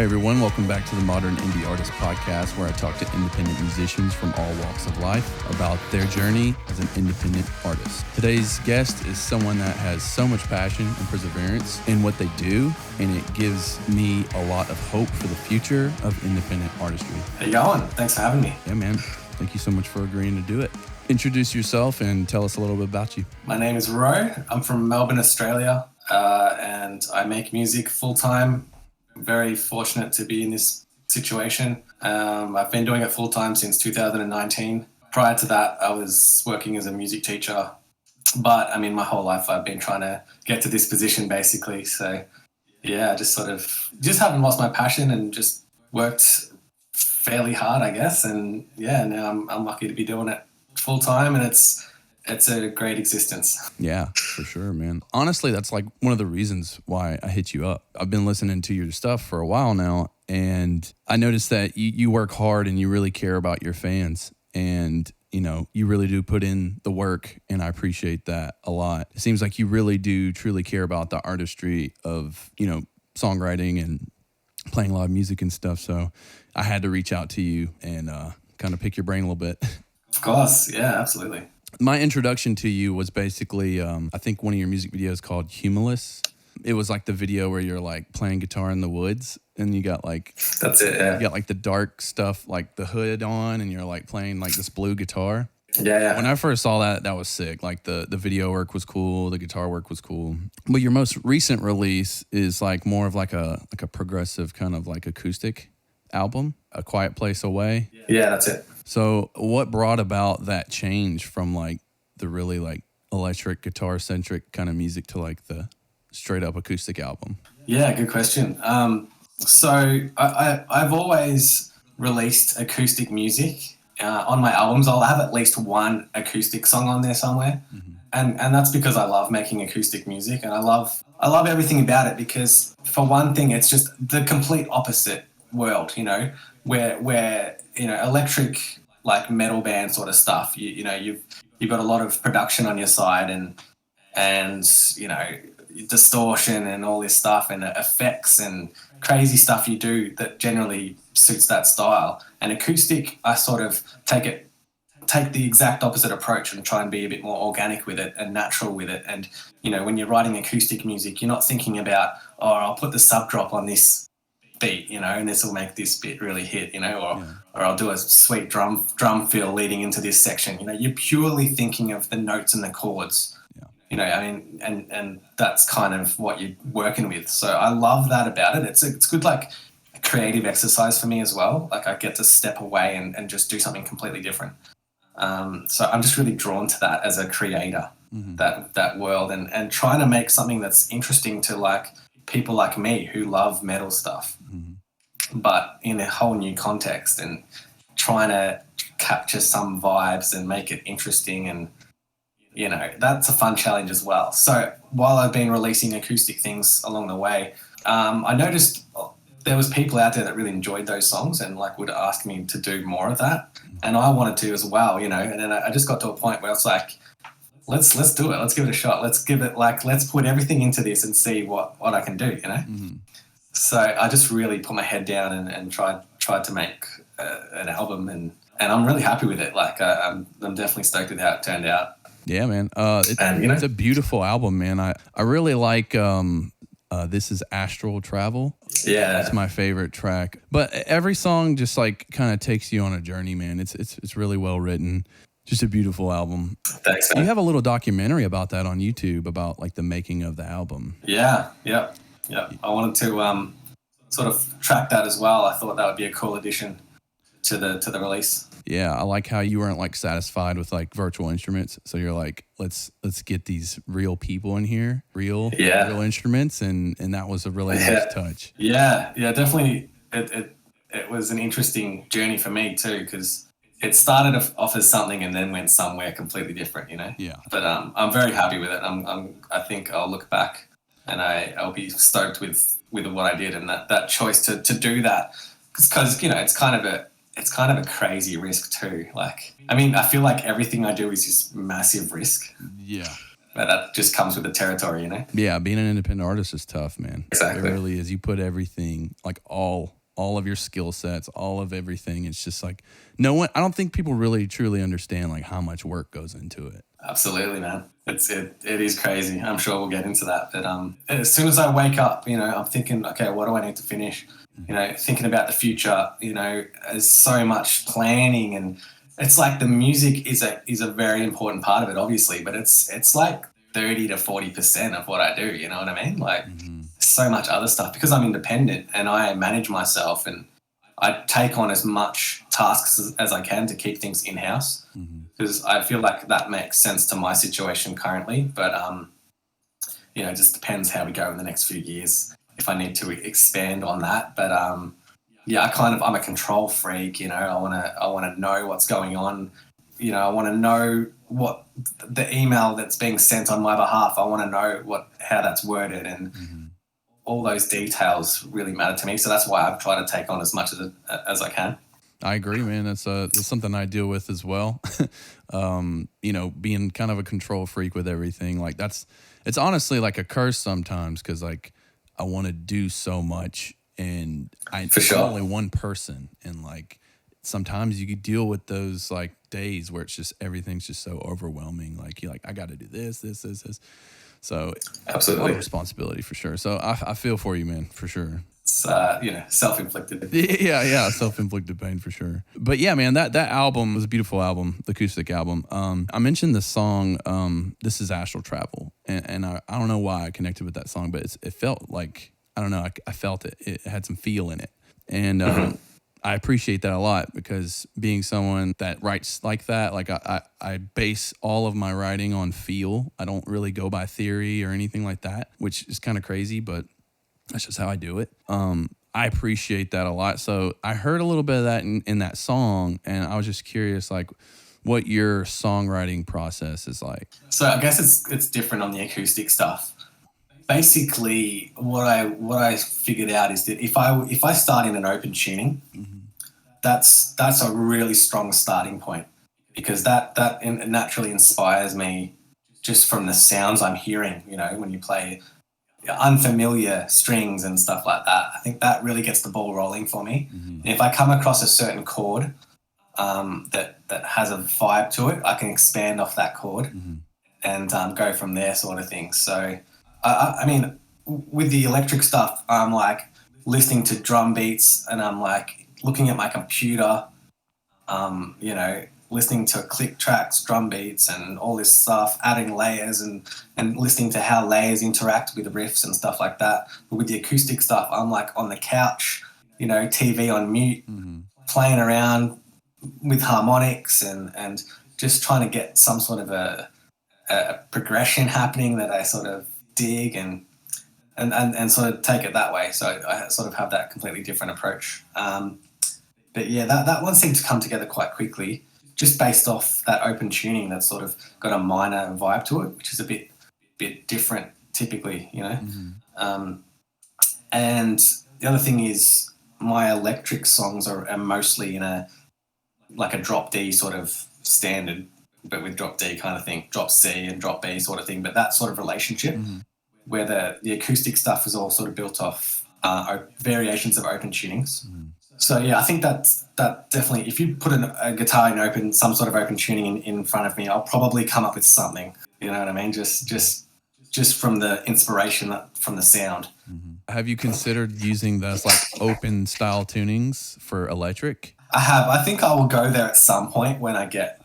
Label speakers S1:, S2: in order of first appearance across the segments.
S1: everyone, welcome back to the Modern Indie Artist Podcast, where I talk to independent musicians from all walks of life about their journey as an independent artist. Today's guest is someone that has so much passion and perseverance in what they do, and it gives me a lot of hope for the future of independent artistry.
S2: How you going? Thanks for having me.
S1: Yeah, man. Thank you so much for agreeing to do it. Introduce yourself and tell us a little bit about you.
S2: My name is Ro. I'm from Melbourne, Australia, and I make music full-time. Very fortunate to be in this situation. I've been doing it full-time since 2019. Prior to that, I was working as a music teacher. But, I mean, my whole life I've been trying to get to this position, basically. So, yeah, I just haven't lost my passion and just worked fairly hard, I guess. And, yeah, now I'm lucky to be doing it full-time, and it's a great existence.
S1: Yeah, for sure, man. Honestly, that's like one of the reasons why I hit you up. I've been listening to your stuff for a while now, and I noticed that you work hard and you really care about your fans, and you really do put in the work, and I appreciate that a lot. It seems like you really do truly care about the artistry of, songwriting and playing live music and stuff. So I had to reach out to you and kind of pick your brain a little bit.
S2: Of course. Yeah, absolutely.
S1: My introduction to you was basically, I think one of your music videos called Humulus. It was like the video where you're like playing guitar in the woods and you got like,
S2: that's it. Yeah.
S1: You got like the dark stuff, like the hood on, and you're like playing like this blue guitar.
S2: Yeah.
S1: When I first saw that was sick. Like the video work was cool. The guitar work was cool. But your most recent release is like more of like a progressive kind of like acoustic album, A Quiet Place Away.
S2: Yeah, that's it.
S1: So what brought about that change from like the really like electric guitar centric kind of music to like the straight up acoustic album?
S2: Yeah, good question. So I've always released acoustic music on my albums. I'll have at least one acoustic song on there somewhere. Mm-hmm. And that's because I love making acoustic music, and I love everything about it, because for one thing, it's just the complete opposite world, where electric, like metal band sort of stuff, you've got a lot of production on your side and distortion and all this stuff and effects and crazy stuff you do that generally suits that style. And acoustic, I sort of take the exact opposite approach and try and be a bit more organic with it and natural with it. And when you're writing acoustic music, you're not thinking about, I'll put the sub drop on this beat, and this will make this bit really hit, or I'll do a sweet drum fill leading into this section. You're purely thinking of the notes and the chords. And that's kind of what you're working with. So I love that about it. It's good, like a creative exercise for me as well. Like I get to step away and just do something completely different. So I'm just really drawn to that as a creator, mm-hmm. that world, and trying to make something that's interesting to like people like me who love metal stuff, mm-hmm. but in a whole new context, and trying to capture some vibes and make it interesting. And, that's a fun challenge as well. So while I've been releasing acoustic things along the way, I noticed there was people out there that really enjoyed those songs and like would ask me to do more of that. And I wanted to as well, and then I just got to a point where it's like, let's do it. Let's give it a shot. Let's put everything into this and see what I can do, Mm-hmm. So I just really put my head down and tried to make an album, and I'm really happy with it. Like I'm definitely stoked with how it turned out.
S1: Yeah, man. It's a beautiful album, man. I really like This Is Astral Travel.
S2: Yeah.
S1: That's my favorite track. But every song just like kind of takes you on a journey, man. It's really well written. Just a beautiful album.
S2: Thanks, man.
S1: You have a little documentary about that on YouTube about like the making of the album.
S2: Yeah. I wanted to sort of track that as well. I thought that would be a cool addition to the release.
S1: Yeah, I like how you weren't like satisfied with like virtual instruments. So you're like, let's get these real people in here, real instruments, and that was a really nice touch.
S2: Yeah, definitely. It was an interesting journey for me too, because it started off as something and then went somewhere completely different, Yeah. But I'm very happy with it. I think I'll look back and I'll be stoked with what I did, and that choice to do that, because it's kind of a crazy risk too. Like, I mean, I feel like everything I do is just massive risk.
S1: Yeah.
S2: But that just comes with the territory, you know?
S1: Yeah, being an independent artist is tough, man.
S2: Exactly.
S1: It really is. You put everything, like all of your skill sets, all of everything. It's just like no one. I don't think people really truly understand like how much work goes into it.
S2: Absolutely, man. It is crazy. I'm sure we'll get into that. But as soon as I wake up, you know, I'm thinking, okay, what do I need to finish? You know, thinking about the future. You know, there's so much planning, and it's like the music is a very important part of it, obviously. But it's like 30 to 40% of what I do. You know what I mean? Like so much other stuff because I'm independent and I manage myself and I take on as much tasks as I can to keep things in house because I feel like that makes sense to my situation currently. But you know, it just depends how we go in the next few years if I need to expand on that. But yeah, I'm a control freak. You know, I wanna know what's going on. You know, I want to know what the email that's being sent on my behalf. I want to know how that's worded and. All those details really matter to me. So that's why I've tried to take on as much as I can.
S1: I agree, man. That's something I deal with as well. You know, being kind of a control freak with everything. Like it's honestly like a curse sometimes because like I want to do so much and I'm only one person. And like sometimes you could deal with those like days where it's just everything's just so overwhelming. Like you're like, I got to do this. So
S2: absolutely,
S1: a lot of responsibility for sure. So I feel for you, man, for sure.
S2: It's you know, self-inflicted.
S1: Yeah, self-inflicted pain for sure. But yeah, man, that album was a beautiful album, the acoustic album. I mentioned the song "This Is Astral Travel," and I don't know why I connected with that song, but it felt like I don't know, I felt it. It had some feel in it, and I appreciate that a lot because being someone that writes like that, like I base all of my writing on feel. I don't really go by theory or anything like that, which is kind of crazy, but that's just how I do it. I appreciate that a lot. So I heard a little bit of that in that song, and I was just curious, like, what your songwriting process is like.
S2: So I guess it's different on the acoustic stuff. Basically, what I figured out is that if I start in an open tuning, that's a really strong starting point because that naturally inspires me just from the sounds I'm hearing. You know, when you play unfamiliar strings and stuff like that, I think that really gets the ball rolling for me. And if I come across a certain chord that has a vibe to it, I can expand off that chord and go from there, sort of thing. So, I mean, with the electric stuff, I'm like listening to drum beats and I'm like looking at my computer, you know, listening to click tracks, drum beats and all this stuff, adding layers and listening to how layers interact with riffs and stuff like that. But with the acoustic stuff, I'm like on the couch, you know, TV on mute, playing around with harmonics and just trying to get some sort of a progression happening that I sort of dig and sort of take it that way. So I sort of have that completely different approach. But yeah, that one seemed to come together quite quickly, just based off that open tuning that's sort of got a minor vibe to it, which is a bit different typically, you know. And the other thing is my electric songs are mostly in a drop D sort of standard, but with drop D kind of thing, drop C and drop B sort of thing, but that sort of relationship where the acoustic stuff is all sort of built off variations of open tunings. So yeah, I think that definitely, if you put a guitar in some sort of open tuning in front of me, I'll probably come up with something. You know what I mean? Just from the inspiration from the sound.
S1: Have you considered using those like open style tunings for electric?
S2: I have. I think I will go there at some point when I get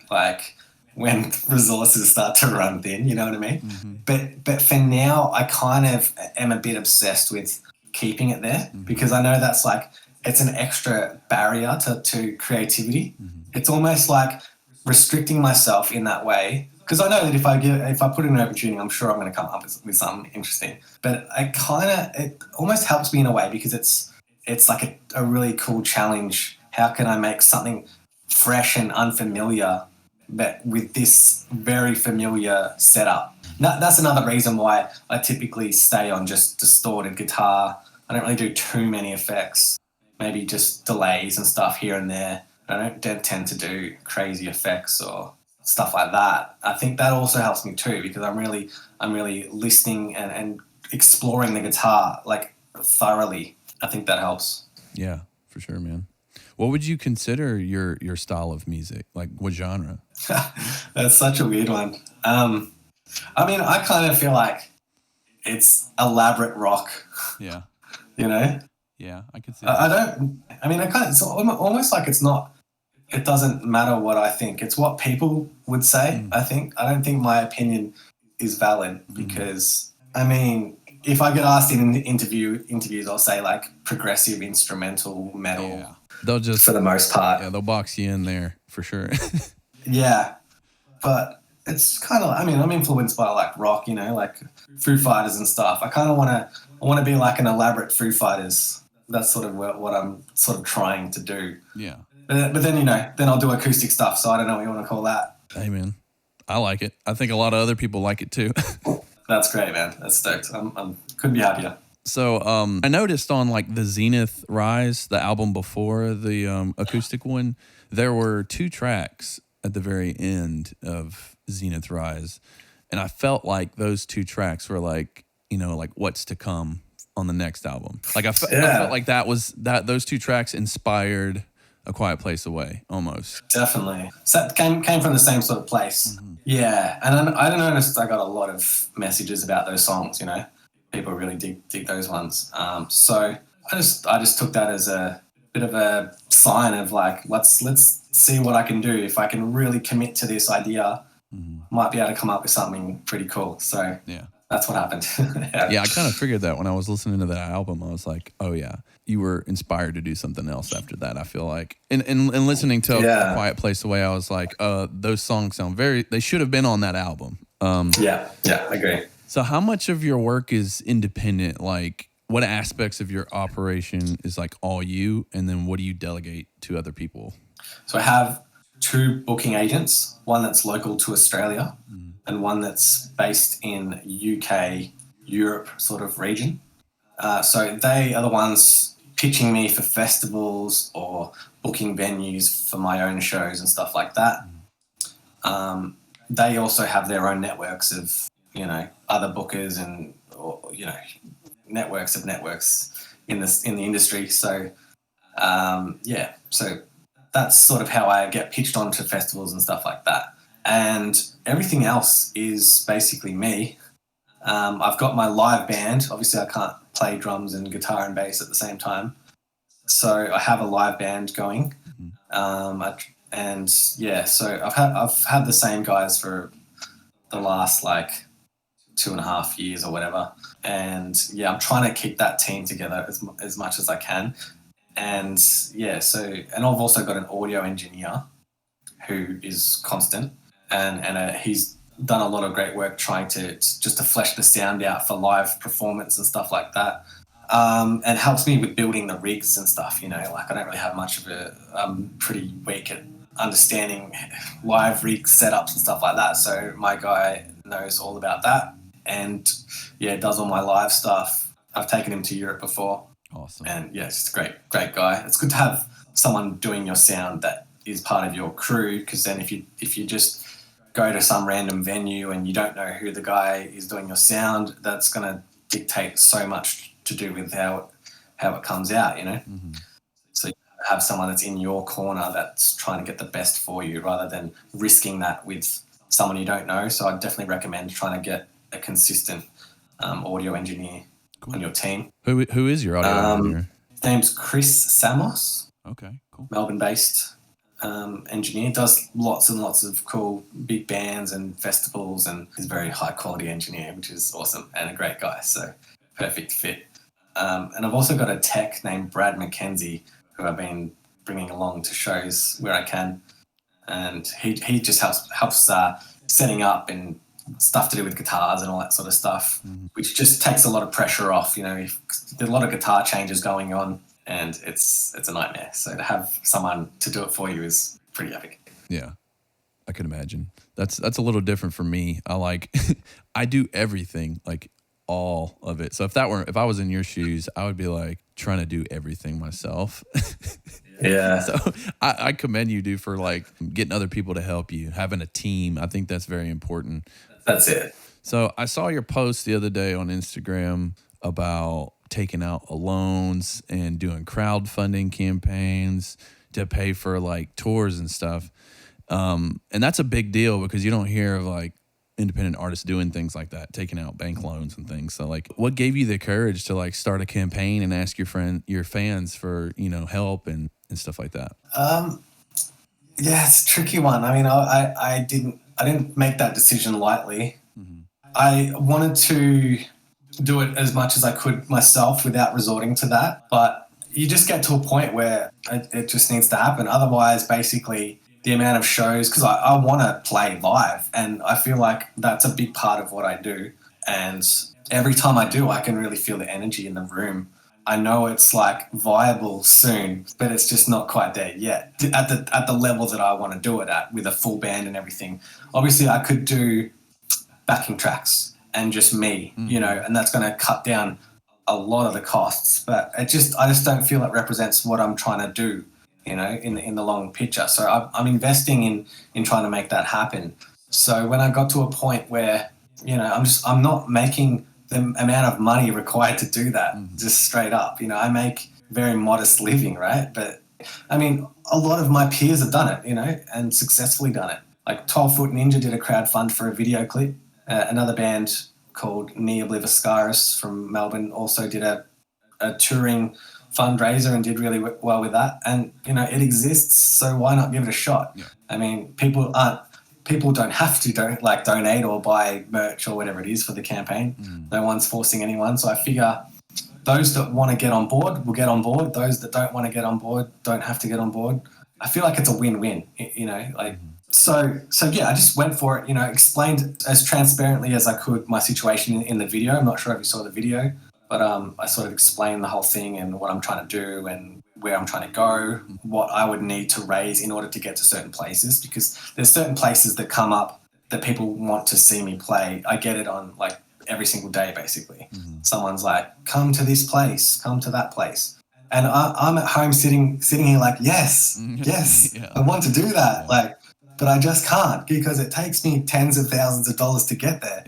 S2: when resources start to run thin. You know what I mean? But for now, I kind of am a bit obsessed with keeping it there because I know that's it's an extra barrier to creativity. It's almost like restricting myself in that way because I know that if I put in an open tuning, I'm sure I'm going to come up with something interesting. But it almost helps me in a way because it's like a really cool challenge. How can I make something fresh and unfamiliar, but with this very familiar setup? That's another reason why I typically stay on just distorted guitar. I don't really do too many effects. Maybe just delays and stuff here and there. I don't tend to do crazy effects or stuff like that. I think that also helps me too, because I'm really listening and exploring the guitar like thoroughly. I think that helps.
S1: Yeah, for sure, man. What would you consider your style of music? Like what genre?
S2: That's such a weird one. I mean, I kind of feel like it's elaborate rock,
S1: Yeah.
S2: you know?
S1: Yeah, I could see
S2: I
S1: that.
S2: don't, I mean, it's almost like it's not, it doesn't matter what I think. It's what people would say, I think. I don't think my opinion is valid because, I mean, if I get asked in interviews, I'll say like progressive instrumental metal.
S1: Yeah. They'll just,
S2: for the most part.
S1: Yeah, they'll box you in there for sure.
S2: Yeah. But it's kind of, I mean, I'm influenced by like rock, you know, like Foo Fighters and stuff. I kind of want to be like an elaborate Foo Fighters. That's sort of what I'm sort of trying to do.
S1: Yeah.
S2: But then, you know, then I'll do acoustic stuff. So I don't know what you want to call that.
S1: Hey, man, I like it. I think a lot of other people like it too.
S2: That's great, man. That's stoked. I'm couldn't be happier.
S1: So I noticed on like the Zenith Rise, the album before the acoustic one, there were 2 tracks at the very end of Zenith Rise. And I felt like those 2 tracks were like, you know, like what's to come on the next album. Like I felt like those 2 tracks inspired A Quiet Place Away almost.
S2: Definitely. So that came from the same sort of place. Mm-hmm. Yeah. And I don't notice I got a lot of messages about those songs, you know. People really dig those ones. So I just took that as a bit of a sign of like, let's see what I can do. If I can really commit to this idea, might be able to come up with something pretty cool. So yeah, that's what happened.
S1: Yeah, I kind of figured that when I was listening to that album. I was like, oh yeah, you were inspired to do something else after that. I feel like, and listening to A Quiet Place Away, I was like, those songs sound they should have been on that album.
S2: Yeah, I agree.
S1: So how much of your work is independent? Like what aspects of your operation is like all you, and then what do you delegate to other people?
S2: So I have 2 booking agents, one that's local to Australia and one that's based in UK, Europe sort of region. So they are the ones pitching me for festivals or booking venues for my own shows and stuff like that. They also have their own networks of, you know, other bookers and, you know, networks of networks in the industry. So, so that's sort of how I get pitched onto festivals and stuff like that. And everything else is basically me. I've got my live band. Obviously, I can't play drums and guitar and bass at the same time. So I have a live band going. So I've had the same guys for the last like 2.5 years or whatever. And yeah, I'm trying to keep that team together as much as I can. And yeah, and I've also got an audio engineer who is constant, and he's done a lot of great work trying to flesh the sound out for live performance and stuff like that. And helps me with building the rigs and stuff, you know, like I don't really have much of I'm pretty weak at understanding live rig setups and stuff like that. So my guy knows all about that and yeah, does all my live stuff. I've taken him to Europe before.
S1: Awesome.
S2: And yeah, it's a great guy. It's good to have someone doing your sound that is part of your crew, because then if you just go to some random venue and you don't know who the guy is doing your sound, that's going to dictate so much to do with how it comes out, you know. So you have someone that's in your corner that's trying to get the best for you rather than risking that with someone you don't know. So I'd definitely recommend trying to get a consistent audio engineer on your team.
S1: Who is your audio engineer?
S2: His name's Chris Samos.
S1: Okay, cool.
S2: Melbourne-based engineer. Does lots and lots of cool big bands and festivals, and he's a very high-quality engineer, which is awesome, and a great guy, so perfect fit. And I've also got a tech named Brad McKenzie, who I've been bringing along to shows where I can, and he just helps setting up and stuff to do with guitars and all that sort of stuff, which just takes a lot of pressure off. You know, there's a lot of guitar changes going on, and it's a nightmare. So to have someone to do it for you is pretty epic.
S1: Yeah, I can imagine. That's a little different for me. I do everything, like all of it. So if I was in your shoes, I would be like trying to do everything myself.
S2: Yeah.
S1: So I commend you, dude, for like getting other people to help you, having a team. I think that's very important.
S2: That's it.
S1: So I saw your post the other day on Instagram about taking out loans and doing crowdfunding campaigns to pay for like tours and stuff. And that's a big deal because you don't hear of like independent artists doing things like that, taking out bank loans and things. So like, what gave you the courage to like start a campaign and ask your fans for, help and stuff like that?
S2: Yeah, it's a tricky one. I mean, I didn't make that decision lightly.
S1: Mm-hmm.
S2: I wanted to do it as much as I could myself without resorting to that. But you just get to a point where it just needs to happen. Otherwise, basically, the amount of shows, because I want to play live, and I feel like that's a big part of what I do. And every time I do, I can really feel the energy in the room. I know it's like viable soon, but it's just not quite there yet at the level that I want to do it at with a full band and everything. Obviously, I could do backing tracks and just me, and that's going to cut down a lot of the costs. But I just don't feel it represents what I'm trying to do, in the long picture. So I'm investing in trying to make that happen. So when I got to a point where, I'm not making the amount of money required to do that, just straight up. I make very modest living, right? But I mean, a lot of my peers have done it, and successfully done it. Like 12 Foot Ninja did a crowdfund for a video clip. Another band called Nia Obliviscaris from Melbourne also did a touring fundraiser and did really well with that. And, it exists, so why not give it a shot? Yeah. I mean, people don't have to donate or buy merch or whatever it is for the campaign. No one's forcing anyone. So I figure those that want to get on board will get on board. Those that don't want to get on board don't have to get on board. I feel like it's a win-win, So yeah, I just went for it, explained as transparently as I could my situation in the video. I'm not sure if you saw the video, but I sort of explained the whole thing and what I'm trying to do and where I'm trying to go, what I would need to raise in order to get to certain places, because there's certain places that come up that people want to see me play. I get it on like every single day, basically. Someone's like, come to this place, come to that place. And I'm at home sitting here like, yes, yeah. I want to do that. Yeah. But I just can't because it takes me tens of thousands of dollars to get there.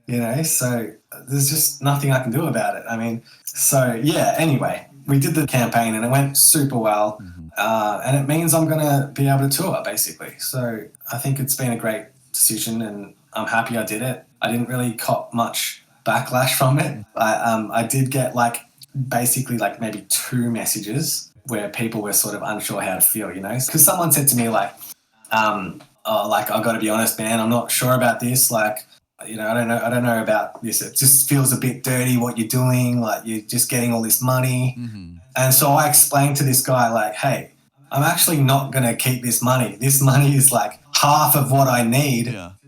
S2: Yeah. So there's just nothing I can do about it. I mean, so yeah, anyway, we did the campaign and it went super well. And it means I'm going to be able to tour basically. So I think it's been a great decision and I'm happy I did it. I didn't really cop much backlash from it. I did get basically maybe 2 messages where people were sort of unsure how to feel, because someone said to me I got to be honest, man, I'm not sure about this. I don't know about this. It just feels a bit dirty what you're doing. Like you're just getting all this money. And so I explained to this guy hey, I'm actually not going to keep this money. This money is half of what I need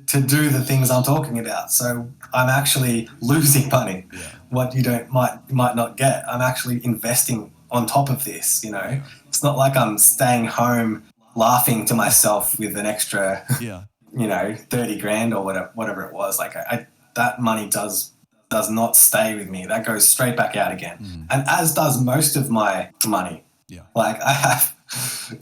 S2: to do the things I'm talking about. So I'm actually losing money. What you might not get. I'm actually investing on top of this, It's not like I'm staying home laughing to myself with an extra 30 grand or whatever it was. That money does not stay with me. That goes straight back out again. And as does most of my money.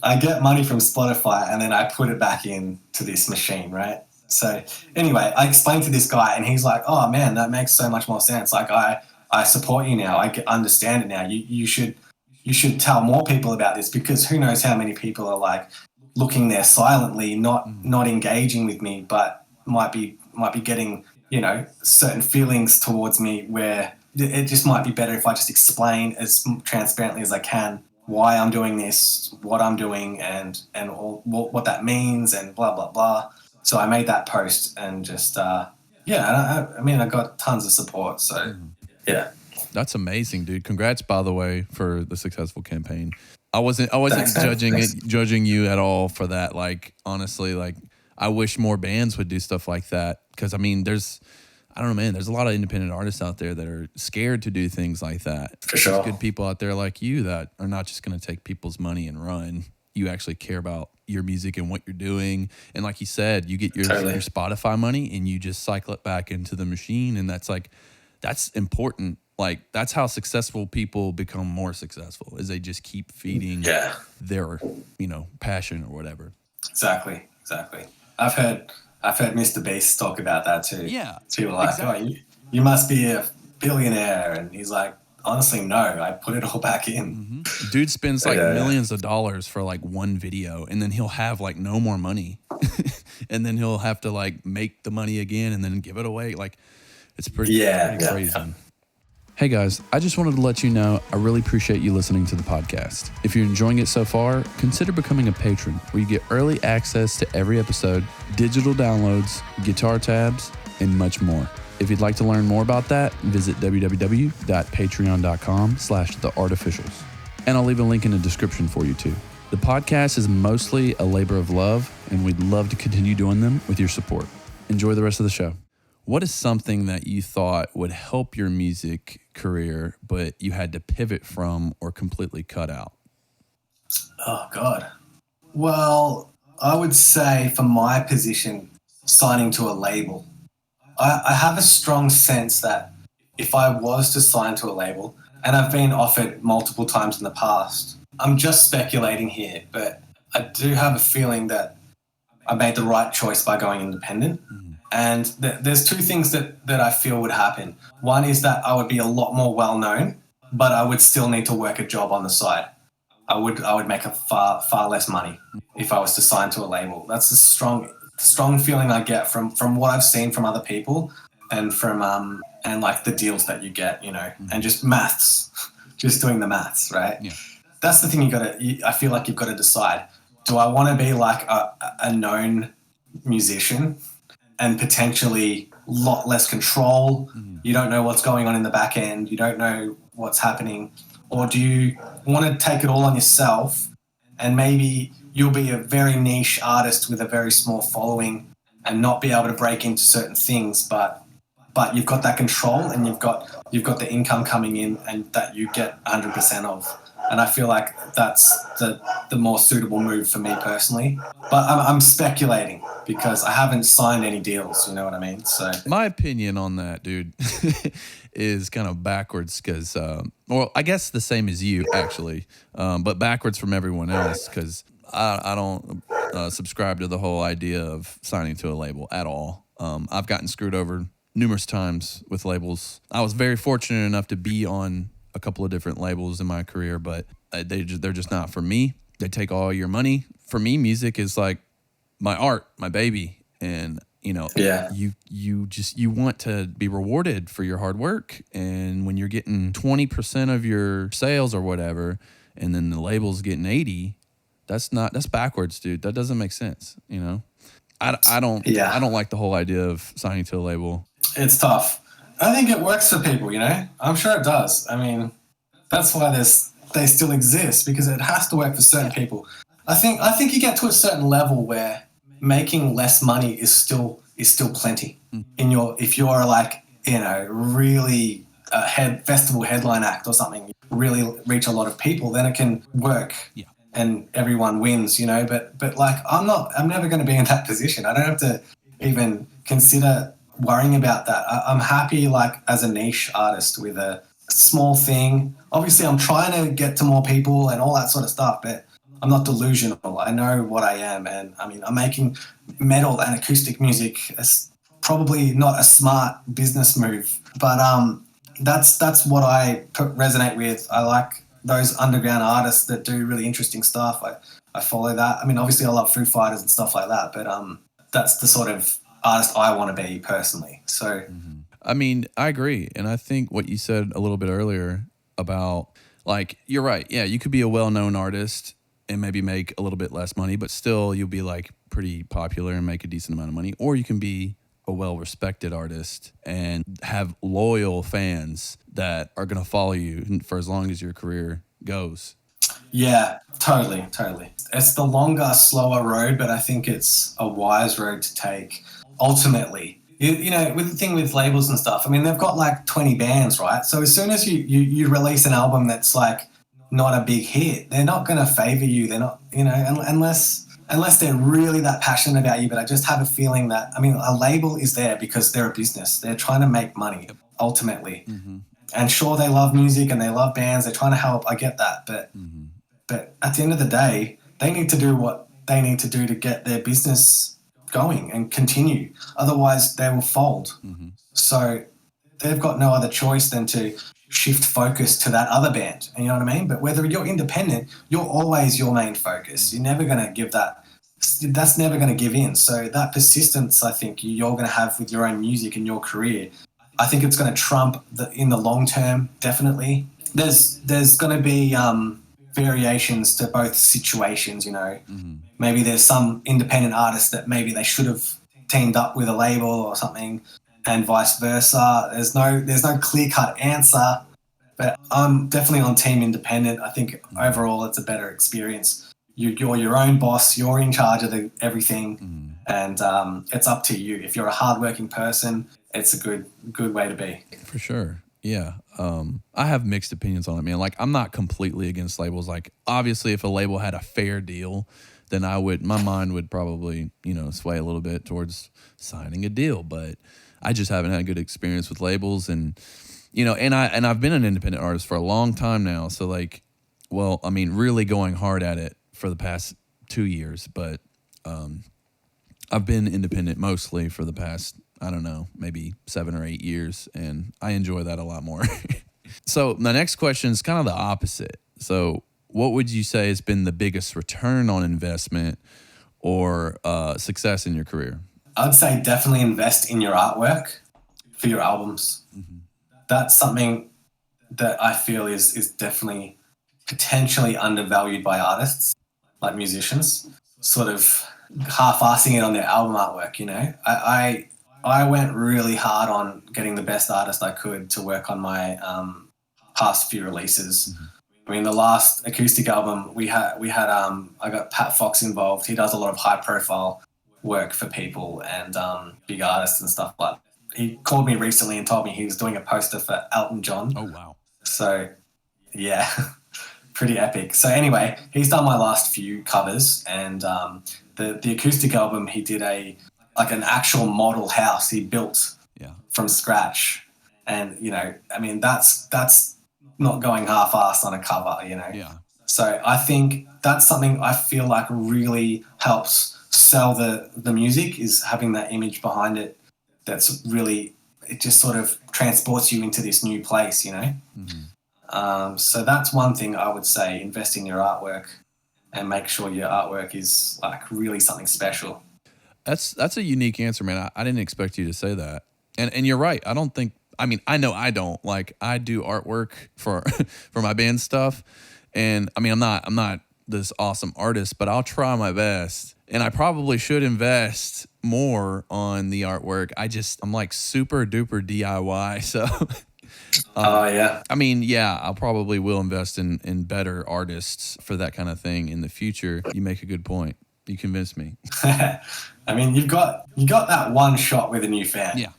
S2: I get money from Spotify and then I put it back into this machine, right? So anyway, I explained to this guy and he's like, oh man, that makes so much more sense. I support you now. I understand it now. You should tell more people about this, because who knows how many people are looking there silently, not engaging with me, but might be getting, certain feelings towards me where it just might be better if I just explain as transparently as I can why I'm doing this, what I'm doing and all, what that means and blah, blah, blah. So I made that post and just, I got tons of support. So, yeah.
S1: That's amazing, dude. Congrats, by the way, for the successful campaign. I wasn't
S2: Thanks,
S1: judging you at all for that. Honestly, I wish more bands would do stuff like that. Because, I mean, there's a lot of independent artists out there that are scared to do things like that.
S2: For sure.
S1: There's good people out there like you that are not just going to take people's money and run. You actually care about your music and what you're doing. And like you said, you get your Spotify money and you just cycle it back into the machine. And that's that's important. Like that's how successful people become more successful, is they just keep feeding their, passion or whatever.
S2: Exactly. I've heard Mr. Beast talk about that too.
S1: Yeah.
S2: People are like, oh, you must be a billionaire. And he's like, honestly, no, I put it all back in.
S1: Mm-hmm. Dude spends like millions of dollars for like one video, and then he'll have like no more money. And then he'll have to like make the money again and then give it away. Like it's pretty crazy. Hey guys, I just wanted to let you know I really appreciate you listening to the podcast. If you're enjoying it so far, consider becoming a patron where you get early access to every episode, digital downloads, guitar tabs, and much more. If you'd like to learn more about that, visit www.patreon.com/theartificials. And I'll leave a link in the description for you too. The podcast is mostly a labor of love, and we'd love to continue doing them with your support. Enjoy the rest of the show. What is something that you thought would help your music career, but you had to pivot from or completely cut out?
S2: Oh, God. Well, I would say for my position, signing to a label. I have a strong sense that if I was to sign to a label, and I've been offered multiple times in the past, I'm just speculating here, but I do have a feeling that I made the right choice by going independent. And there's two things that I feel would happen. One is that I would be a lot more well-known, but I would still need to work a job on the side. I would make a far less money if I was to sign to a label. That's a strong feeling I get from what I've seen from other people and from and like the deals that you get, and just maths, just doing the maths, right?
S1: Yeah.
S2: That's the thing I feel like you've got to decide. Do I want to be like a known musician and potentially a lot less control? You don't know what's going on in the back end. You don't know what's happening. Or do you want to take it all on yourself and maybe you'll be a very niche artist with a very small following and not be able to break into certain things, but you've got that control and you've got the income coming in and that you get 100% of. And I feel like that's the more suitable move for me personally. But I'm speculating because I haven't signed any deals, you know what I mean? So
S1: my opinion on that, dude, is kind of backwards because, I guess the same as you, actually, but backwards from everyone else because I don't subscribe to the whole idea of signing to a label at all. I've gotten screwed over numerous times with labels. I was very fortunate enough to be on a couple of different labels in my career, but they're just not for me. They take all your money. For me, music is like my art, my baby, and you want to be rewarded for your hard work. And when you're getting 20% of your sales or whatever, and then the label's getting 80, that's backwards, dude. That doesn't make sense. I don't like the whole idea of signing to a label.
S2: It's tough. I think it works for people, I'm sure it does. I mean, that's why they still exist, because it has to work for certain people. I think you get to a certain level where making less money is still plenty. If you're like, really festival headline act or something, really reach a lot of people, then it can work.
S1: Yeah.
S2: And everyone wins, but like I'm never going to be in that position. I don't have to even consider worrying about that. I'm happy like as a niche artist with a small thing. Obviously I'm trying to get to more people and all that sort of stuff, but I'm not delusional. I know what I am, and I mean I'm making metal and acoustic music. It's probably not a smart business move, but that's what I resonate with. I like those underground artists that do really interesting stuff. I follow that. I mean obviously I love Foo Fighters and stuff like that, but that's the sort of artist I want to be personally. So,
S1: I mean, I agree. And I think what you said a little bit earlier about like, you're right. Yeah. You could be a well-known artist and maybe make a little bit less money, but still you'll be like pretty popular and make a decent amount of money. Or you can be a well-respected artist and have loyal fans that are going to follow you for as long as your career goes.
S2: Yeah, totally. It's the longer, slower road, but I think it's a wise road to take. Ultimately, with the thing with labels and stuff, I mean, they've got like 20 bands, right? So as soon as you release an album that's like not a big hit, they're not going to favor you. They're not, unless they're really that passionate about you. But I just have a feeling that, I mean, a label is there because they're a business. They're trying to make money. ultimately. And sure, they love music and they love bands. They're trying to help. I get that. But at the end of the day, they need to do what they need to do to get their business going and continue. Otherwise, they will fold. So they've got no other choice than to shift focus to that other band. And you know what I mean? But whether you're independent, you're always your main focus. You're never going to give that. That's never going to give in. So that persistence, I think, you're going to have with your own music and your career, I think it's going to trump in the long term, definitely. There's going to be variations to both situations, you know. Maybe there's some independent artists that maybe they should have teamed up with a label or something, and vice versa. There's no clear-cut answer, but I'm definitely on team independent. I think overall it's a better experience. You're your own boss. You're in charge of everything, and it's up to you. If you're a hardworking person, it's a good way to be.
S1: For sure. Yeah. I have mixed opinions on it, man. Like, I'm not completely against labels. Like, obviously, if a label had a fair deal, then my mind would probably, sway a little bit towards signing a deal. But I just haven't had a good experience with labels, and I've been an independent artist for a long time now. So really going hard at it for the past 2 years, but I've been independent mostly for the past, I don't know, maybe 7 or 8 years, and I enjoy that a lot more. So my next question is kind of the opposite. So what would you say has been the biggest return on investment or success in your career?
S2: I'd say definitely invest in your artwork for your albums. That's something that I feel is definitely potentially undervalued by artists, like musicians, sort of half-assing it on their album artwork, I went really hard on getting the best artist I could to work on my past few releases. I mean, the last acoustic album I got Pat Fox involved. He does a lot of high-profile work for people and big artists and stuff like that. He called me recently and told me he was doing a poster for Elton John.
S1: Oh, wow.
S2: So, yeah, pretty epic. So anyway, he's done my last few covers, and the acoustic album, he did an actual model house he built from scratch. And, that's not going half-assed on a cover,
S1: Yeah.
S2: So I think that's something I feel like really helps sell the music, is having that image behind it. That's really, it just sort of transports you into this new place, So that's one thing I would say: invest in your artwork and make sure your artwork is like really something special.
S1: That's a unique answer, man. I didn't expect you to say that. And you're right. I know I don't. Like, I do artwork for for my band stuff. And I'm not this awesome artist, but I'll try my best. And I probably should invest more on the artwork. I'm like super duper DIY. So
S2: yeah.
S1: I probably will invest in better artists for that kind of thing in the future. You make a good point. You convinced me.
S2: You got that one shot with a new fan.
S1: Yeah.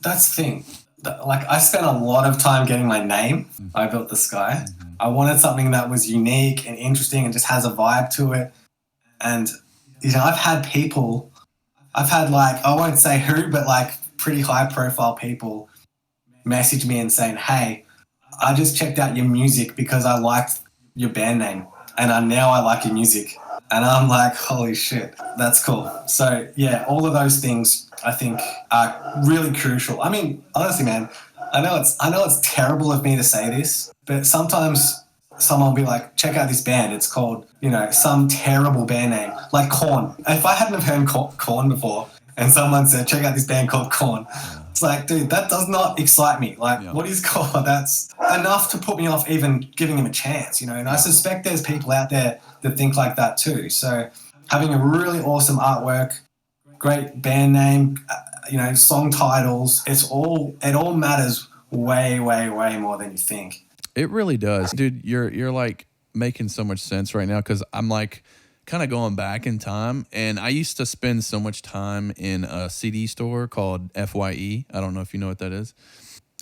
S2: That's the thing. Like, I spent a lot of time getting my name. I Built the Sky. I wanted something that was unique and interesting and just has a vibe to it. And, I've had I won't say who, but like pretty high profile people message me and saying, "Hey, I just checked out your music because I liked your band name, and now I like your music." And I'm like, holy shit, that's cool. So yeah, all of those things I think are really crucial. Honestly, man, I know it's terrible of me to say this, but sometimes someone will be like, check out this band. It's called, some terrible band name, like Korn. If I hadn't have heard Korn before and someone said, check out this band called Korn, it's like, dude, that does not excite me. Like, What is Korn? That's enough to put me off even giving him a chance, And I suspect there's people out there that think like that too. So having a really awesome artwork, great band name, song titles, it all matters way, way, way more than you think.
S1: It really does. Dude, you're like making so much sense right now, because I'm like kind of going back in time, and I used to spend so much time in a CD store called FYE. I don't know if you know what that is.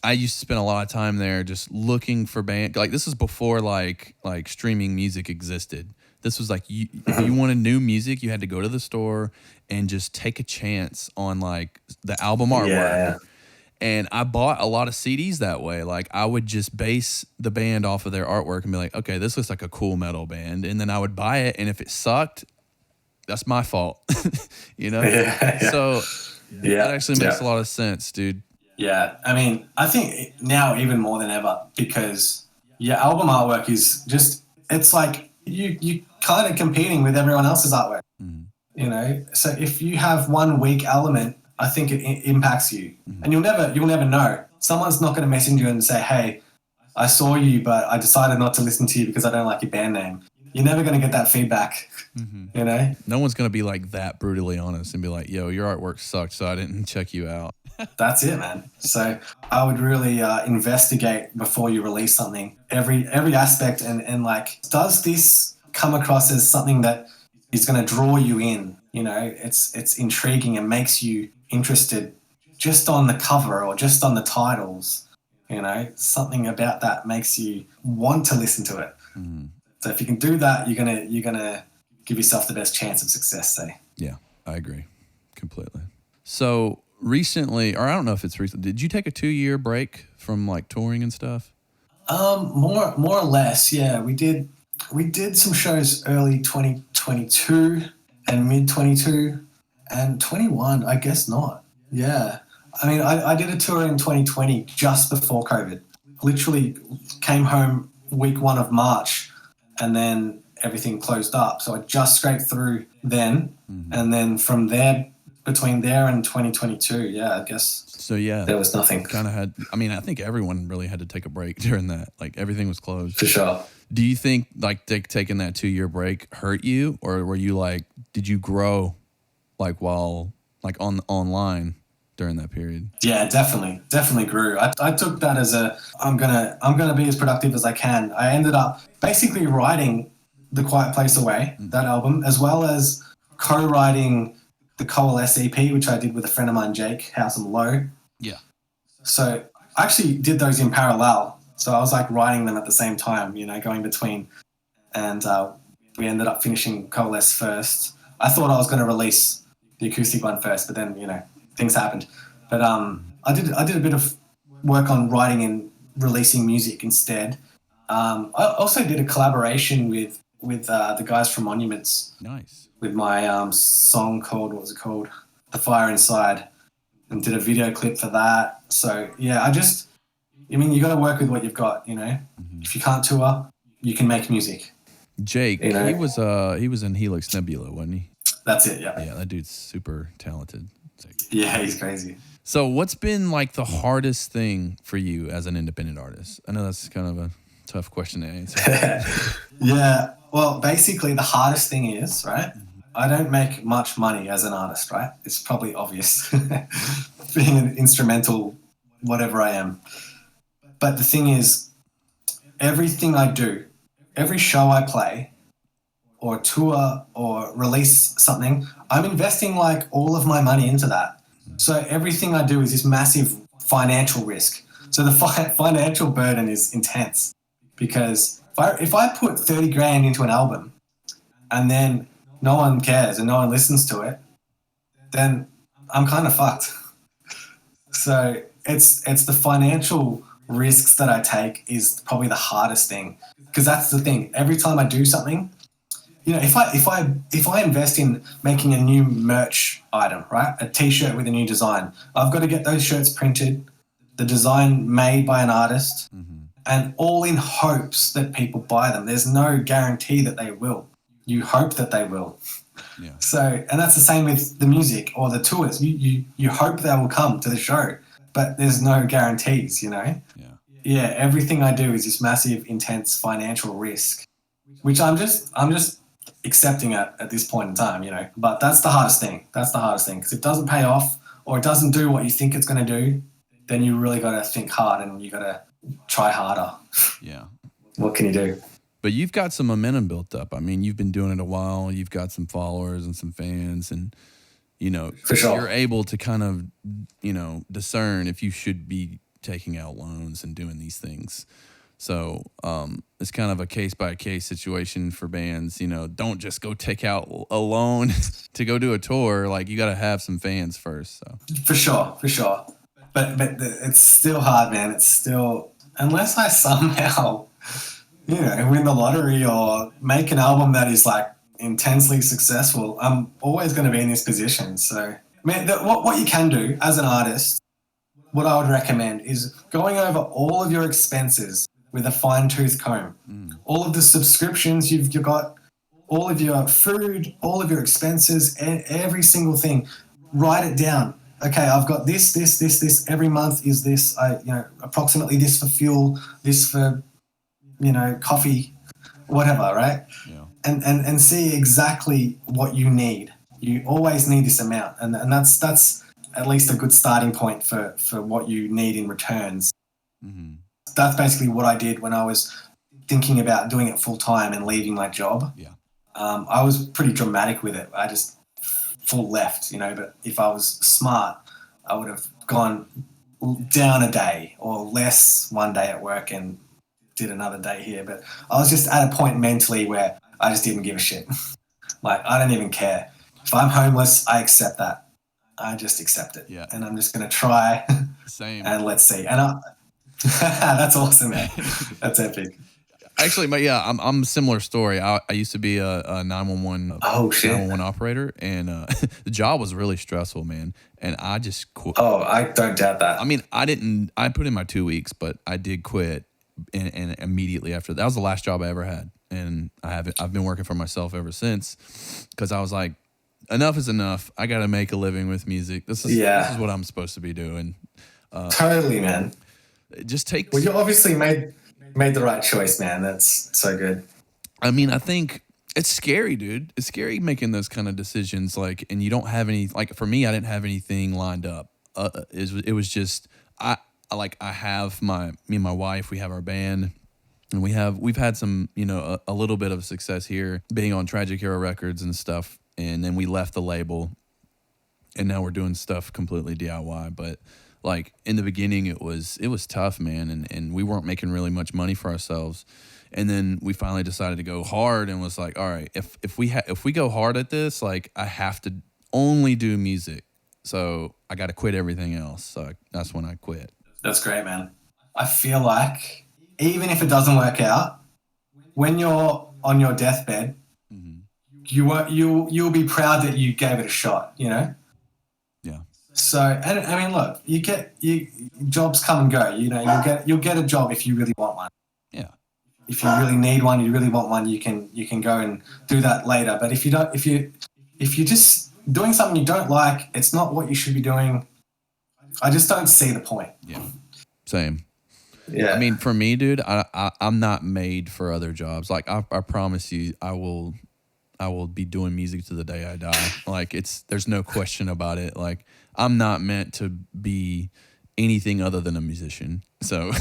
S1: I used to spend a lot of time there just looking for band. Like, this is before like streaming music existed. This was like, if you wanted new music, you had to go to the store and just take a chance on like the album artwork.
S2: Yeah.
S1: And I bought a lot of CDs that way. Like I would just base the band off of their artwork and be like, okay, this looks like a cool metal band. And then I would buy it. And if it sucked, that's my fault, you know? So that actually makes a lot of sense, dude.
S2: Yeah. I mean, I think now even more than ever, because your album artwork is just, it's like you kind of competing with everyone else's artwork, you know? So if you have one weak element, I think it impacts you, and you'll never know. Someone's not going to message you and say, "Hey, I saw you, but I decided not to listen to you because I don't like your band name." You're never going to get that feedback, you know?
S1: No one's going to be like that brutally honest and be like, "Yo, your artwork sucked, so I didn't check you out."
S2: That's it, man. So I would really investigate before you release something, every aspect, and like, does this come across as something that is going to draw you in? You know, it's intriguing and makes you interested just on the cover or just on the titles. You know, something about that makes you want to listen to it. So if you can do that, you're gonna give yourself the best chance of success. Say.
S1: Yeah, I agree completely. So recently, or I don't know if it's recent, did you take a 2-year break from like touring and stuff?
S2: More or less, yeah. We did some shows early 2022 and mid 22 and 21. I guess not. Yeah. I mean, I did a tour in 2020 just before COVID. Literally came home week 1 of March, and then everything closed up. So I just scraped through then, and then from there, between there and 2022, yeah, I guess.
S1: So yeah,
S2: there was nothing.
S1: Kind of had. I mean, I think everyone really had to take a break during that. Like everything was closed.
S2: For sure.
S1: Do you think like taking that 2-year break hurt you, or were you like, did you grow like while like online during that period?
S2: Yeah, definitely grew. I took that as I'm gonna be as productive as I can. I ended up basically writing The Quiet Place Away, that album, as well as co-writing the Coalesce EP, which I did with a friend of mine, Jake, House and Low.
S1: Yeah.
S2: So I actually did those in parallel. So I was like writing them at the same time, you know, going between. And we ended up finishing Coalesce first. I thought I was going to release the acoustic one first, but then, you know, things happened. But I did a bit of work on writing and releasing music instead. I also did a collaboration with the guys from Monuments.
S1: Nice.
S2: With my song called, what was it called? The Fire Inside, and did a video clip for that. So yeah, I mean, you got to work with what you've got, you know. If you can't tour, you can make music.
S1: Jake, you know? he was in Helix Nebula, wasn't he?
S2: That's it, yeah.
S1: Yeah, that dude's super talented.
S2: Yeah, he's crazy.
S1: So what's been like the hardest thing for you as an independent artist? I know that's kind of a tough question to answer.
S2: Yeah, well, basically the hardest thing is, right, I don't make much money as an artist, right? It's probably obvious, being an instrumental, whatever I am. But the thing is, everything I do, every show I play or tour or release something, I'm investing like all of my money into that. So everything I do is this massive financial risk. So the financial burden is intense, because if I put 30 grand into an album and then no one cares and no one listens to it, then I'm kind of fucked. So it's the financial risks that I take is probably the hardest thing, because that's the thing. Every time I do something, you know, if I invest in making a new merch item, right, a t-shirt with a new design, I've got to get those shirts printed, the design made by an artist, and all in hopes that people buy them. There's no guarantee that they will. You hope that they will. Yeah. So, and that's the same with the music or the tours. You hope they will come to the show, but there's no guarantees, you know? Yeah, everything I do is this massive, intense financial risk, which I'm just accepting at this point in time, you know? But that's the hardest thing. That's the hardest thing, because if it doesn't pay off or it doesn't do what you think it's going to do, then you really got to think hard and you got to try harder.
S1: Yeah.
S2: What can you do?
S1: But you've got some momentum built up. I mean, you've been doing it a while. You've got some followers and some fans, and, you know,
S2: for sure,
S1: you're able to kind of, you know, discern if you should be taking out loans and doing these things. So it's kind of a case-by-case situation for bands. You know, don't just go take out a loan to go do a tour. Like, you got to have some fans first. So
S2: For sure. it's still hard, man. It's still, unless I somehow, win the lottery or make an album that is like intensely successful, I'm always going to be in this position. So, man, what you can do as an artist, what I would recommend is going over all of your expenses with a fine-tooth comb. All of the subscriptions you've got, all of your food, all of your expenses, every single thing. Write it down. Okay, I've got this. Every month is this. Approximately this for fuel, this for, coffee, whatever, right?
S1: Yeah.
S2: And see exactly what you need. You always need this amount, and that's at least a good starting point for what you need in returns.
S1: Mm-hmm.
S2: That's basically what I did when I was thinking about doing it full time and leaving my job.
S1: Yeah.
S2: I was pretty dramatic with it. I just full left, but if I was smart, I would have gone down a day or less one day at work and did another day here. But I was just at a point mentally where I just didn't give a shit. Like, I don't even care. If I'm homeless, I accept that. I just accept it.
S1: Yeah.
S2: And I'm just going to try.
S1: Same.
S2: And let's see. And that's awesome, man. That's epic.
S1: Actually, I'm a similar story. I used to be a 911 911 operator, and the job was really stressful, man. And I just quit.
S2: Oh, I don't doubt that.
S1: I mean, I put in my 2 weeks, but I did quit, and immediately after that was the last job I ever had, and I've been working for myself ever since, because I was like, enough is enough. I got to make a living with music. This is what I'm supposed to be doing.
S2: Totally, man.
S1: It just takes.
S2: Well, you obviously made the right choice, man. That's so good.
S1: I mean, I think it's scary, dude. It's scary making those kind of decisions, like, and you don't have any, like, for me, I didn't have anything lined up. It was just, I have me and my wife, we have our band, and we've had some, a little bit of success here being on Tragic Hero Records and stuff. And then we left the label, and now we're doing stuff completely DIY. But like in the beginning, it was tough, man, and we weren't making really much money for ourselves. And then we finally decided to go hard, and was like, all right, if we go hard at this, like, I have to only do music, so I got to quit everything else. So that's when I quit. That's
S2: great, man. I feel like even if it doesn't work out, when you're on your deathbed, you'll be proud that you gave it a shot,
S1: Yeah.
S2: So, and I mean, look, jobs come and go. You'll get a job if you really want one.
S1: Yeah.
S2: If you really need one, you really want one, you can go and do that later. But if you're just doing something you don't like, it's not what you should be doing. I just don't see the point.
S1: Yeah. Same.
S2: Yeah.
S1: I mean, for me, dude, I'm not made for other jobs. Like, I promise you, I will be doing music to the day I die. Like, there's no question about it. Like, I'm not meant to be anything other than a musician. So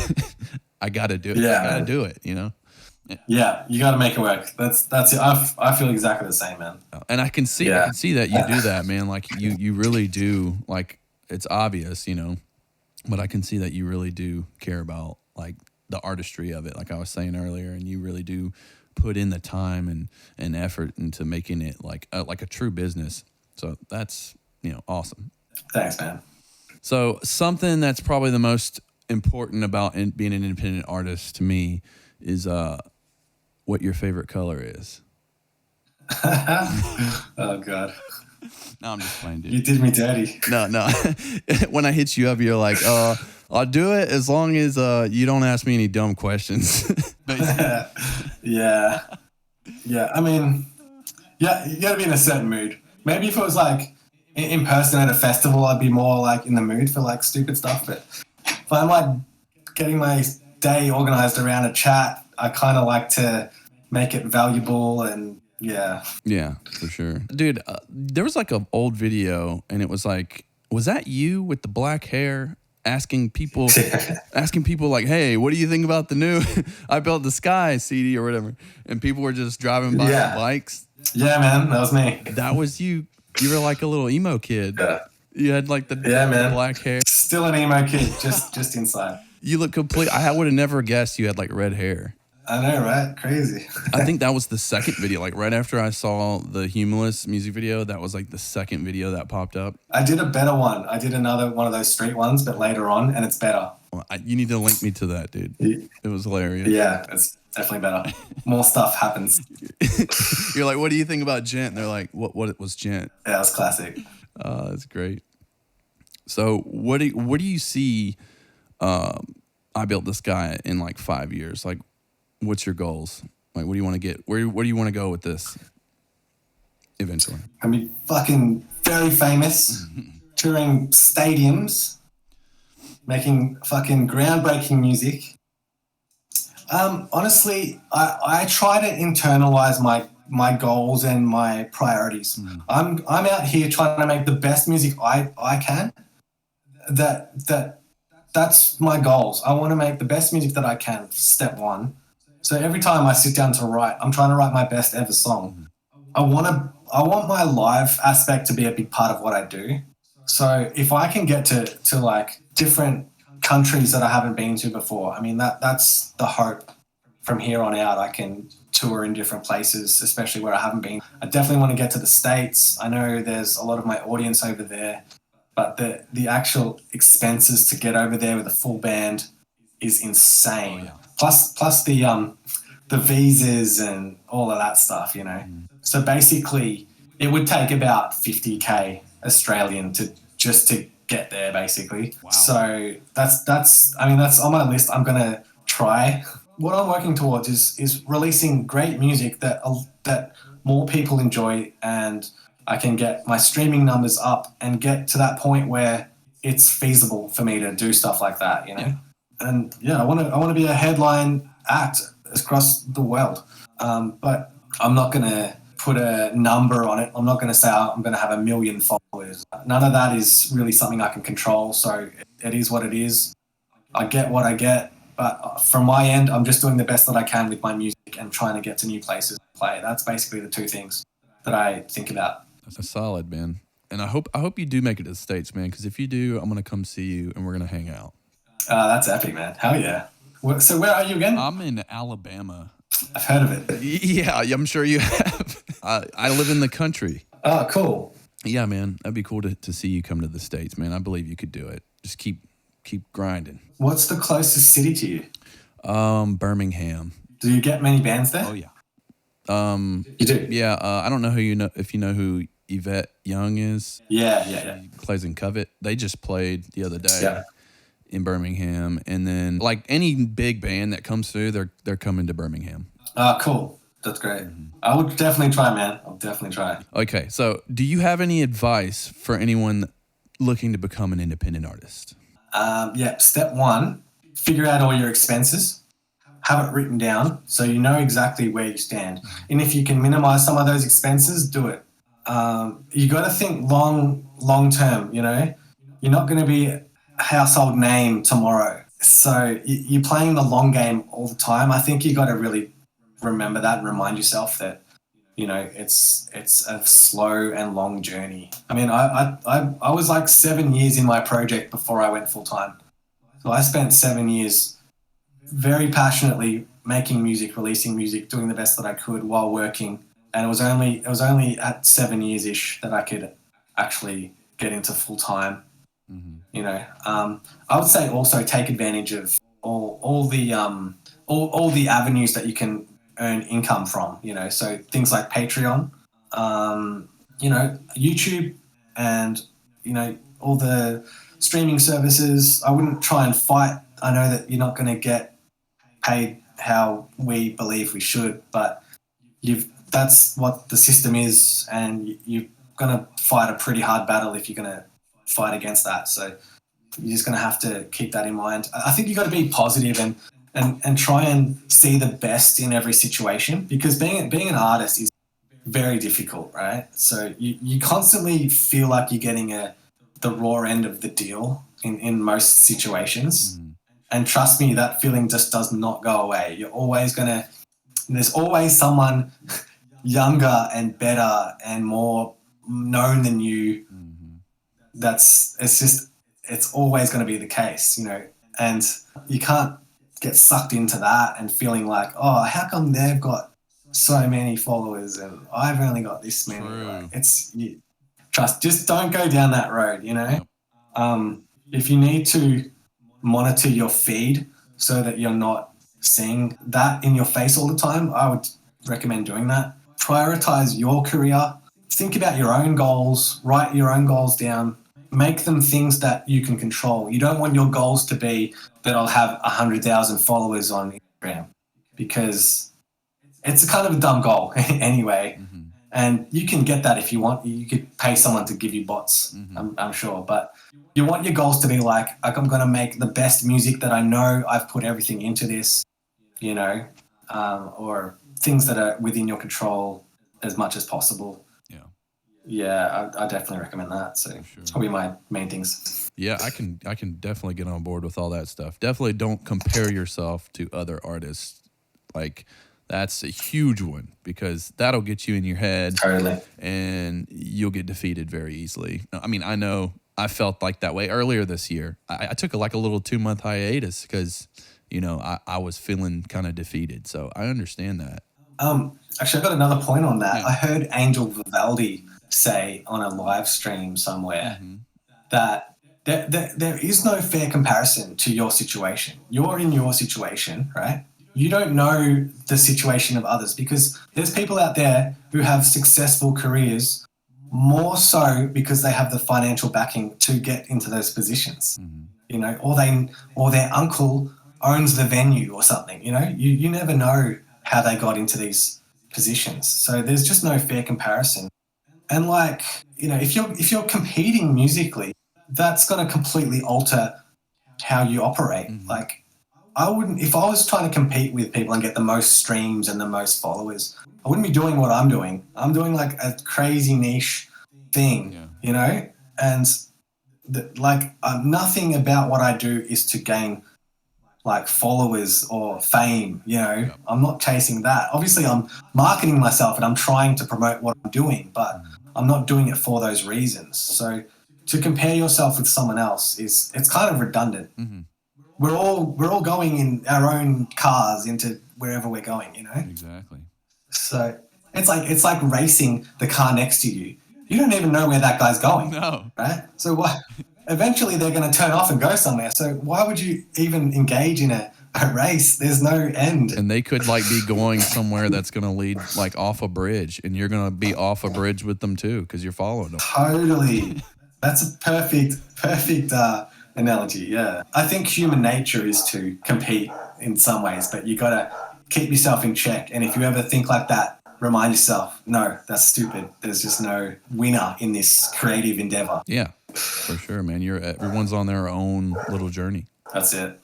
S1: I got to do it.
S2: Yeah,
S1: I got to do it,
S2: Yeah, you got to make it work. That's it. I feel exactly the same, man.
S1: And I can see that you do that, man. Like, you really do. Like, it's obvious, but I can see that you really do care about, like, the artistry of it, like I was saying earlier, and you really do put in the time and effort into making it like a true business. So that's, awesome.
S2: Thanks, man.
S1: So something that's probably the most important about being an independent artist to me is what your favorite color is.
S2: Oh, God.
S1: No, I'm just playing, dude.
S2: You did me dirty.
S1: No. When I hit you up, you're like, I'll do it as long as you don't ask me any dumb questions.
S2: Yeah. I mean, you got to be in a certain mood. Maybe if it was like in person at a festival, I'd be more like in the mood for like stupid stuff. But if I'm like getting my day organized around a chat, I kind of like to make it valuable and yeah. Yeah,
S1: for sure. Dude, there was like an old video, and it was like, was that you with the black hair asking people like, hey, what do you think about the new I Built the Sky CD or whatever? And people were just driving by on bikes.
S2: Yeah, man, that was me.
S1: That was you. You were like a little emo kid.
S2: Yeah.
S1: You had like the black hair.
S2: Still an emo kid, just inside.
S1: You look complete. I would have never guessed you had like red hair.
S2: I know, right? Crazy.
S1: I think that was the second video. Like right after I saw the Humulus music video, that was like the second video that popped up.
S2: I did a better one. I did another one of those street ones, but later on, and it's better.
S1: You need to link me to that, dude. It was hilarious.
S2: Yeah, it's definitely better. More stuff happens.
S1: You're like, what do you think about Gent? And they're like, what was Gent?
S2: Yeah, it was classic.
S1: That's great. So what do you see I Built This Guy in like 5 years? Like, what's your goals? Like, what do you want to get? Where do you want to go with this eventually?
S2: I mean, fucking very famous, touring stadiums, making fucking groundbreaking music. Honestly, I try to internalize my goals and my priorities. I'm out here trying to make the best music I can. That's my goals. I want to make the best music that I can, step one. So every time I sit down to write, I'm trying to write my best ever song. I want my live aspect to be a big part of what I do. So if I can get to like different countries that I haven't been to before, I mean, that's the hope. From here on out, I can tour in different places, especially where I haven't been. I definitely want to get to the States. I know there's a lot of my audience over there, but the actual expenses to get over there with a full band is insane. Oh, yeah. Plus the visas and all of that stuff, you know. So basically, it would take about 50K Australian to get there, basically. Wow. So that's on my list. I'm gonna try. What I'm working towards is releasing great music that more people enjoy, and I can get my streaming numbers up and get to that point where it's feasible for me to do stuff like that, you know. Yeah. And yeah, I want to be a headline act across the world, but I'm not gonna put a number on it. I'm not gonna say I'm gonna have 1 million followers. None of that is really something I can control. So it is what it is. I get what I get. But from my end, I'm just doing the best that I can with my music and trying to get to new places to play. That's basically the two things that I think about.
S1: That's solid, man. And I hope you do make it to the States, man, because if you do, I'm going to come see you and we're going to hang out.
S2: That's epic, man. Hell yeah. So where are you again?
S1: I'm in Alabama.
S2: I've heard of it.
S1: Yeah, I'm sure you have. I live in the country.
S2: Oh, cool.
S1: Yeah, man. That'd be cool to see you come to the States, man. I believe you could do it. Just keep grinding.
S2: What's the closest city to you?
S1: Birmingham.
S2: Do you get many bands there?
S1: Oh yeah.
S2: You do?
S1: Yeah. I don't know if you know who Yvette Young is.
S2: Yeah.
S1: Plays in Covet. They just played the other day in Birmingham, and then like any big band that comes through, they're coming to Birmingham.
S2: Cool. That's great. I would definitely try, man. I'll definitely try.
S1: Okay, so do you have any advice for anyone looking to become an independent artist?
S2: Step one, figure out all your expenses, have it written down so you know exactly where you stand. And if you can minimize some of those expenses, do it. You got to think long term, you know. You're not going to be a household name tomorrow. So you're playing the long game all the time. I think you got to really remember that and remind yourself that, you know, it's a slow and long journey. I mean, I was like 7 years in my project before I went full time. So I spent 7 years very passionately making music, releasing music, doing the best that I could while working. And it was only at 7 years ish that I could actually get into full time. Mm-hmm. You know, I would say also take advantage of all the avenues that you can earn income from, you know, so things like Patreon, you know, YouTube, and, you know, all the streaming services. I wouldn't try and fight. I know that you're not going to get paid how we believe we should, but that's what the system is, and you're going to fight a pretty hard battle if you're going to fight against that. So you're just going to have to keep that in mind. I think you've got to be positive and try and see the best in every situation, because being an artist is very difficult, right? So you constantly feel like you're getting the raw end of the deal in most situations. Mm. And trust me, that feeling just does not go away. There's always someone younger and better and more known than you. Mm-hmm. It's always going to be the case, you know, and you can't get sucked into that and feeling like, oh, how come they've got so many followers and I've only got this many? Like, just don't go down that road, you know? Yep. If you need to monitor your feed so that you're not seeing that in your face all the time, I would recommend doing that. Prioritize your career. Think about your own goals. Write your own goals down. Make them things that you can control. You don't want your goals to be that I'll have 100,000 followers on Instagram, because it's a kind of a dumb goal anyway. Mm-hmm. And you can get that if you want. You could pay someone to give you bots, mm-hmm. I'm sure. But you want your goals to be like I'm going to make the best music that I know. I've put everything into this, you know, or things that are within your control as much as possible. Yeah, I definitely recommend that. So it's probably my main things.
S1: Yeah, I can definitely get on board with all that stuff. Definitely don't compare yourself to other artists. Like, that's a huge one, because that'll get you in your head.
S2: Totally.
S1: And you'll get defeated very easily. I mean, I know I felt like that way earlier this year. I took a little 2-month hiatus because, you know, I was feeling kind of defeated. So I understand that.
S2: Actually, I've got another point on that. Yeah. I heard Angel Vivaldi say on a live stream somewhere, mm-hmm. that there is no fair comparison to your situation. You're in your situation, right? You don't know the situation of others, because there's people out there who have successful careers more so because they have the financial backing to get into those positions, mm-hmm. you know, or their uncle owns the venue or something, you know. You never know how they got into these positions. So there's just no fair comparison. And like, you know, if you're competing musically, that's going to completely alter how you operate. Mm-hmm. Like, I wouldn't, if I was trying to compete with people and get the most streams and the most followers, I wouldn't be doing what I'm doing. I'm doing like a crazy niche thing, you know? And nothing about what I do is to gain like followers or fame, you know. Yep. I'm not chasing that. Obviously I'm marketing myself and I'm trying to promote what I'm doing, but I'm not doing it for those reasons. So to compare yourself with someone else it's kind of redundant. Mm-hmm. We're all going in our own cars into wherever we're going, you know.
S1: Exactly.
S2: So it's like racing the car next to you. You don't even know where that guy's going.
S1: No.
S2: Right? So what? Eventually they're going to turn off and go somewhere. So why would you even engage in a race? There's no end.
S1: And they could like be going somewhere that's going to lead like off a bridge, and you're going to be off a bridge with them too, because you're following them.
S2: Totally. That's a perfect analogy. Yeah. I think human nature is to compete in some ways, but you got to keep yourself in check. And if you ever think like that, remind yourself, no, that's stupid. There's just no winner in this creative endeavor.
S1: Yeah, for sure, man. Everyone's on their own little journey.
S2: That's it.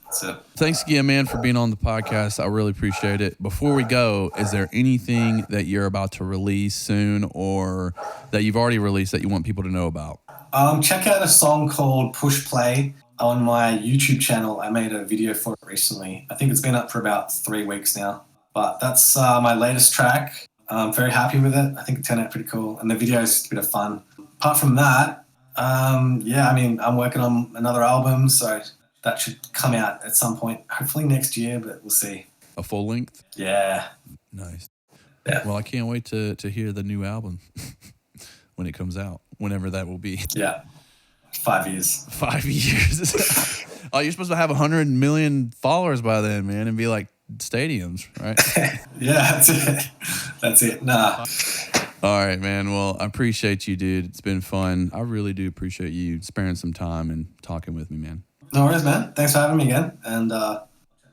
S1: Thanks again, man, for being on the podcast. I really appreciate it. Before we go, is there anything that you're about to release soon, or that you've already released that you want people to know about?
S2: Check out a song called Push Play on my YouTube channel. I made a video for it recently. I think it's been up for about 3 weeks now. But that's my latest track. I'm very happy with it. I think it turned out pretty cool. And the video is just a bit of fun. Apart from that, I'm working on another album, so that should come out at some point, hopefully next year, but we'll see.
S1: A full length?
S2: Yeah.
S1: Nice.
S2: Yeah.
S1: Well, I can't wait to hear the new album when it comes out, whenever that will be.
S2: Yeah. 5 years.
S1: 5 years. Oh, you're supposed to have 100 million followers by then, man, and be like stadiums, right?
S2: Yeah, that's it. Nah.
S1: All right, man. Well, I appreciate you, dude. It's been fun. I really do appreciate you sparing some time and talking with me, man.
S2: No worries, man. Thanks for having me again. And I'll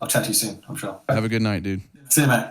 S2: chat to you soon, I'm sure.
S1: Have a good night, dude.
S2: See you, mate.